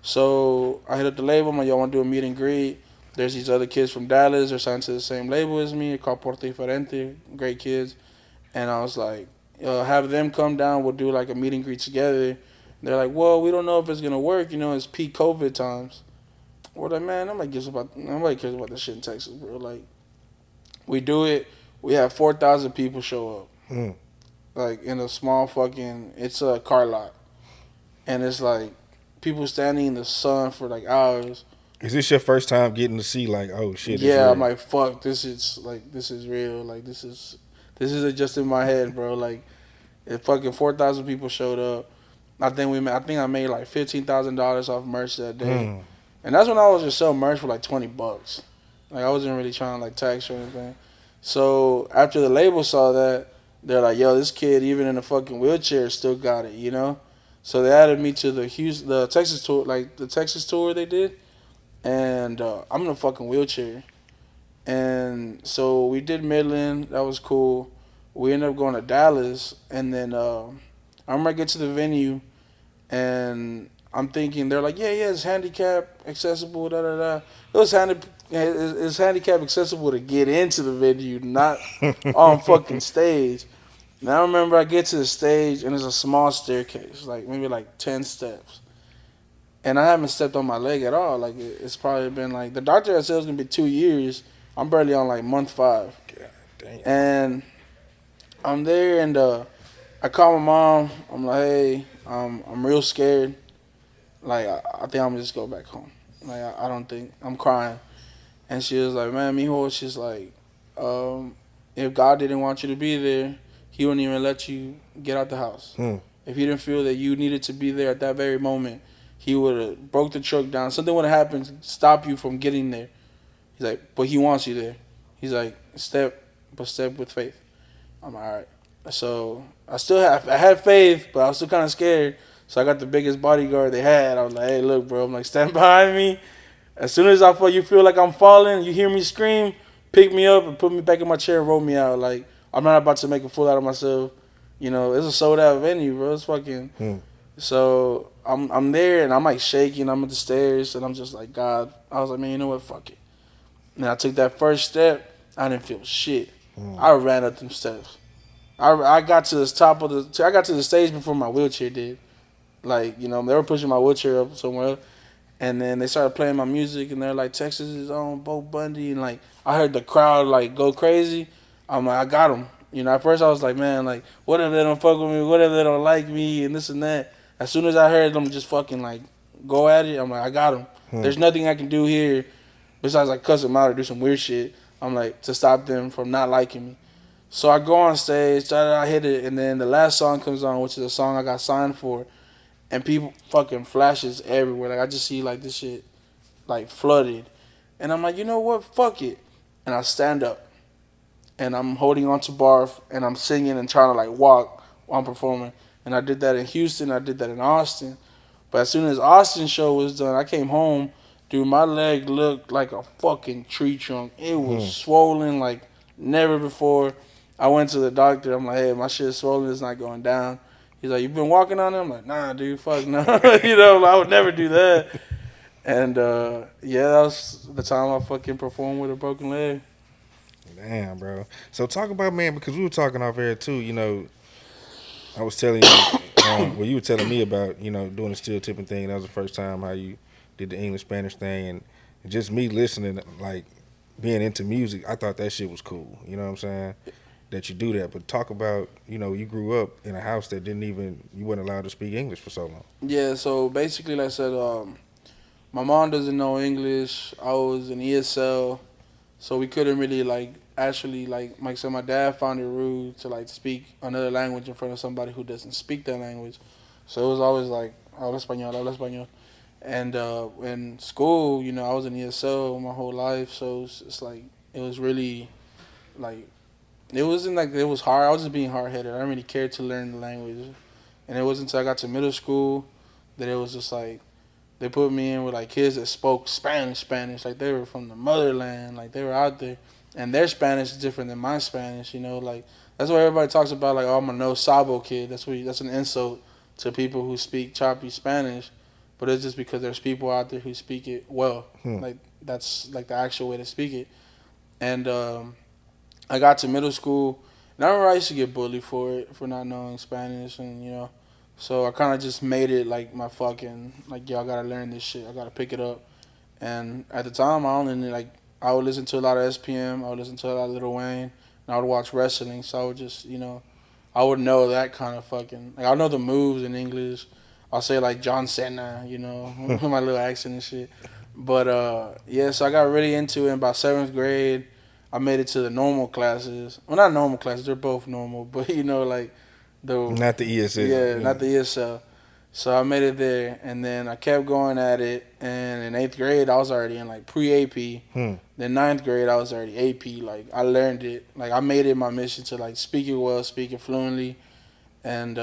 So I hit up the label. I'm like, y'all want to do a meet and greet? There's these other kids from Dallas. They're signed to the same label as me. They're called Porte Diferente. Great kids. And I was like, have them come down. We'll do like a meet and greet together. They're like, well, we don't know if it's gonna work. It's peak COVID times. We're like, man, nobody cares about this shit in Texas, bro. Like, we do it. We have 4,000 people show up, Mm. like in a small fucking. It's a car lot, and it's like people standing in the sun for like hours. Is this your first time getting to see like, oh shit, it's Yeah, I'm real? like, fuck, this is real. Like, this isn't just in my head, bro. Like, if fucking 4,000 people showed up, I think I made like $15,000 off merch that day, Mm. and that's when I was just selling merch for like $20. Like, I wasn't really trying to like tax or anything. So after the label saw that, they're like, yo, this kid even in a fucking wheelchair still got it. So they added me to the Texas tour, like the Texas tour they did, and I'm in a fucking wheelchair. And so we did Midland. That was cool. We ended up going to Dallas, and then I remember I get to the venue, and I'm thinking they're like, yeah, it's handicap accessible, da da da. It's handicap accessible to get into the venue, not on fucking stage. And I remember I get to the stage, and there's a small staircase, like maybe like 10 steps, and I haven't stepped on my leg at all. Like it's probably been like the doctor had said it was gonna be 2 years. I'm barely on like month 5, God damn. and I'm there, and I call my mom. I'm like, hey, I'm real scared. Like I think I'm gonna just go back home. Like I don't think I'm crying, and she was like, man, mijo, she's like, um, if God didn't want you to be there, He wouldn't even let you get out the house. Mm. If He didn't feel that you needed to be there at that very moment, He would have broke the truck down. Something would have happened to stop you from getting there. He's like, but He wants you there. He's like, step with faith. I'm like, all right. So I had faith, but I was still kind of scared. So I got the biggest bodyguard they had. I was like, hey, look, bro. I'm like, stand behind me. As soon as you feel like I'm falling, you hear me scream, pick me up and put me back in my chair and roll me out. Like, I'm not about to make a fool out of myself. It's a sold out venue, bro. It's fucking. Mm. So I'm there and I'm like shaking. I'm at the stairs and I'm just like, God. I was like, man, you know what? Fuck it. And I took that first step. I didn't feel shit. Mm. I ran up them steps. I got to the top of I got to the stage before my wheelchair did. Like, they were pushing my wheelchair up somewhere, and then they started playing my music, and they're like, Texas is on Bundy, and like I heard the crowd like go crazy. I'm like, I got them. At first I was like, man, like, what if they don't fuck with me? What if they don't like me and this and that? As soon as I heard them just fucking like go at it, I'm like, I got them. Mm. There's nothing I can do here besides like cuss them out or do some weird shit. I'm like to stop them from not liking me. So I go on stage, I hit it, and then the last song comes on, which is a song I got signed for, and people fucking flashes everywhere. Like I just see like this shit like flooded, and I'm like, you know what? Fuck it, and I stand up, and I'm holding on to barf, and I'm singing and trying to like walk while I'm performing. And I did that in Houston, I did that in Austin, but as soon as Austin show was done, I came home. Dude, my leg looked like a fucking tree trunk. It was Mm. swollen like never before. I went to the doctor. I'm like, hey, my shit's swollen. It's not going down. He's like, you been walking on it? I'm like, nah, dude, fuck no. I would never do that. And yeah, that was the time I fucking performed with a broken leg. Damn, bro. So talk about, man, because we were talking off air too. I was telling you, well, you were telling me about, doing the steel tipping thing. That was the first time how you did the English Spanish thing, and just me listening, like being into music. I thought that shit was cool. You know what I'm saying? That you do that, but talk about, you grew up in a house that you weren't allowed to speak English for so long. Yeah, so basically, like I said, my mom doesn't know English. I was in ESL, so we couldn't really like actually like I said, my dad found it rude to like speak another language in front of somebody who doesn't speak that language. So it was always like habla español, habla español. And in school, I was in ESL my whole life, so it's like it was really like it wasn't like it was hard. I was just being hard headed. I didn't really care to learn the language, and it wasn't until I got to middle school that it was just like they put me in with like kids that spoke Spanish, like they were from the motherland, like they were out there, and their Spanish is different than my Spanish. Like that's why everybody talks about like, oh, I'm a no sabo kid. That's an insult to people who speak choppy Spanish. but it's just because there's people out there who speak it well. Hmm. Like that's like the actual way to speak it. And I got to middle school, and I remember I used to get bullied for it for not knowing Spanish, and so I kind of just made it like my fucking like yo, I gotta learn this shit. I gotta pick it up. And at the time, I would listen to a lot of SPM. I would listen to a lot of Lil Wayne, and I would watch wrestling. So I would just I would know that kind of fucking like I know the moves in English. I'll say like John Cena, with my little accent and shit. But yeah, so I got really into it in about seventh grade. I made it to the normal classes. Well, not normal classes; they're both normal. But like the Not the ESL. yeah, not the ESL. So I made it there, and then I kept going at it. And in eighth grade, I was already in like pre AP. Hmm. Then ninth grade, I was already AP. Like I learned it. Like I made it my mission to like speak it well, speak it fluently, and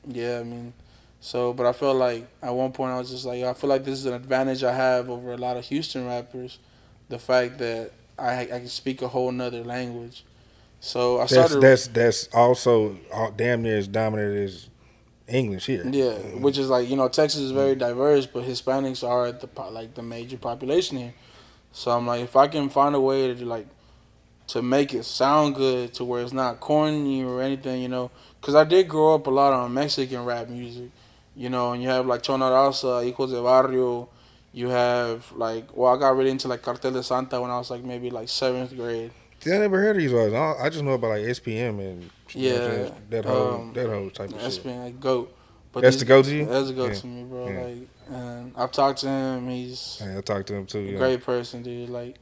yeah, I mean, so but I felt like at one point I was just like, I feel like this is an advantage I have over a lot of Houston rappers, the fact that I can speak a whole nother language. So I That's started, that's also damn near as dominant as English here. yeah, which is like Texas is very diverse, but Hispanics are like the major population here. So I'm like, if I can find a way to like to make it sound good to where it's not corny or anything, because I did grow up a lot on Mexican rap music, and you have like Chona Raza, Hijos de Barrio. You have like, well, I got really into like Cartel de Santa when I was like maybe like seventh grade. See, I never heard of these artists. I just know about like SPM and you know what I'm Yeah, saying, that whole type of that's shit. been like goat. But That's the go to you. that's a go Yeah, to me, bro. yeah. Like, and I've talked to him. He's I talked to him too. a Yeah. great person, dude. Like,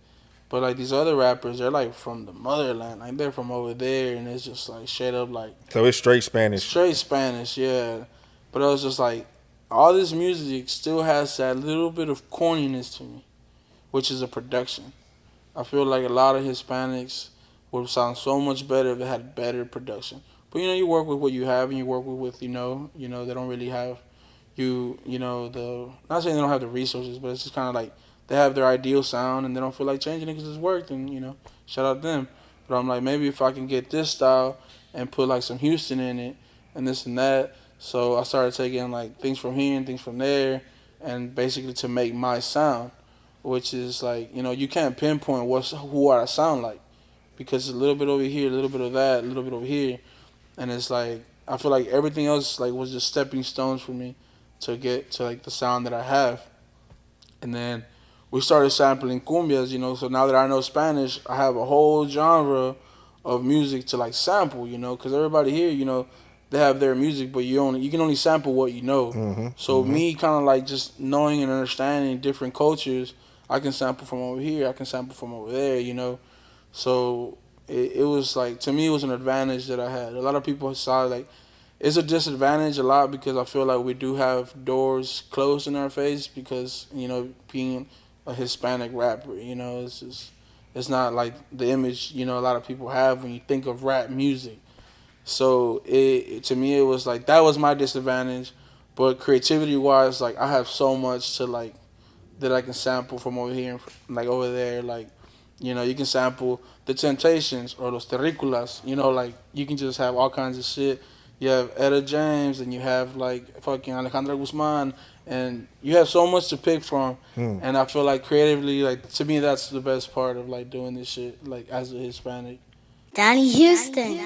but like these other rappers, they're like from the motherland. Like they're from over there, and it's just like straight up like So it's straight Spanish. straight Spanish, yeah. But it was just like all this music still has that little bit of corniness to me, which is a production. I feel like a lot of Hispanics would sound so much better if it had better production. But you work with what you have, and you work with they don't really have the not saying they don't have the resources, but it's just kind of like they have their ideal sound and they don't feel like changing it because it's worked, and shout out them. But I'm like, maybe if I can get this style and put like some Houston in it and this and that. So I started taking like things from here and things from there, and basically to make my sound, which is like you can't pinpoint who I sound like because it's a little bit over here, a little bit of that, a little bit over here, and it's like I feel like everything else like was just stepping stones for me to get to like the sound that I have. And then we started sampling cumbias, so now that I know Spanish, I have a whole genre of music to like sample, because everybody here, they have their music, but you can only sample what you know. Mm-hmm. So Mm-hmm. me kind of like just knowing and understanding different cultures, I can sample from over here, I can sample from over there. So it was like to me it was an advantage that I had. A lot of people saw like it's a disadvantage a lot because I feel like we do have doors closed in our face because being a Hispanic rapper, it's not like the image a lot of people have when you think of rap music. So to me it was like that was my disadvantage, but creativity wise, like I have so much to like that I can sample from over here and like over there, like you can sample the Temptations or los Terricolas, like you can just have all kinds of shit. You have Etta James and you have like fucking Alejandra Guzman, and you have so much to pick from. Hmm. And I feel like creatively, like to me, that's the best part of like doing this shit, like as a Hispanic. Donnie Houston.